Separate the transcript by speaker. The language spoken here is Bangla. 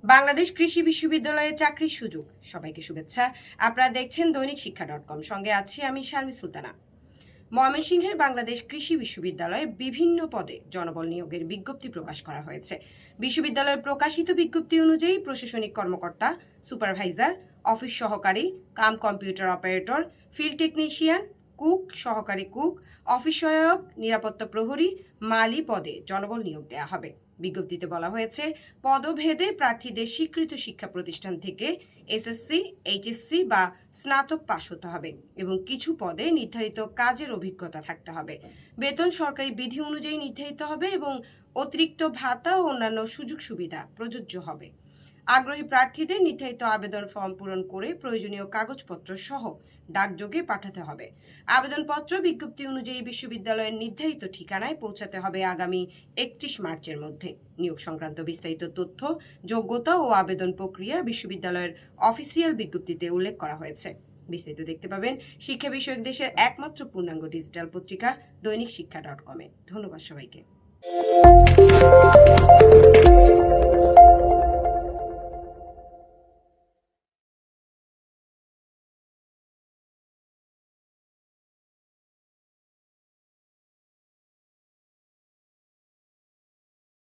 Speaker 1: বাংলাদেশ কৃষি বিশ্ববিদ্যালয়ে চাকরির সুযোগ। সবাইকে শুভেচ্ছা। আপনারা দেখছেন দৈনিক শিক্ষা.com। সঙ্গে আছি আমি শারমি সুলতানা। ময়মনসিংহের বাংলাদেশ কৃষি বিশ্ববিদ্যালয়ে বিভিন্ন পদে জনবল নিয়োগের বিজ্ঞপ্তি প্রকাশ করা হয়েছে। বিশ্ববিদ্যালয়ের প্রকাশিত বিজ্ঞপ্তি অনুযায়ী প্রশাসনিক কর্মকর্তা, সুপারভাইজার, অফিস সহকারী, computer operator, field technician, cook, সহকারী কুক, অফিস সহায়ক, নিরাপত্তা প্রহরী, মালি পদে জনবল নিয়োগ দেওয়া হবে। বিজ্ঞপ্তিতে বলা হয়েছে, পদভেদে প্রার্থীদের স্বীকৃত শিক্ষা প্রতিষ্ঠান থেকে এসএসসি, এইচএসসি বা স্নাতক পাশ হতে হবে এবং কিছু পদে নির্ধারিত কাজের অভিজ্ঞতা থাকতে হবে। বেতন সরকারি বিধি অনুযায়ী নির্ধারিত হবে এবং অতিরিক্ত ভাতা ও অন্যান্য সুযোগ সুবিধা প্রযোজ্য হবে। আগ্রহী প্রার্থীদের নির্ধারিত আবেদন ফর্ম পূরণ করে প্রয়োজনীয় কাগজপত্র সহ ডাকযোগে পাঠাতে হবে। আবেদনপত্র বিজ্ঞপ্তি অনুযায়ী বিশ্ববিদ্যালয়ের নির্ধারিত ঠিকানায় পৌঁছাতে হবে আগামী 31 মার্চের মধ্যে। নিয়োগ সংক্রান্ত বিস্তারিত তথ্য, যোগ্যতা ও আবেদন প্রক্রিয়া বিশ্ববিদ্যালয়ের অফিসিয়াল বিজ্ঞপ্তিতে উল্লেখ করা হয়েছে। বিস্তারিত দেখতে পাবেন শিক্ষা বিষয়ক দেশের একমাত্র পূর্ণাঙ্গ ডিজিটাল পত্রিকা দৈনিক শিক্ষা.com-এ। ধন্যবাদ সবাইকে।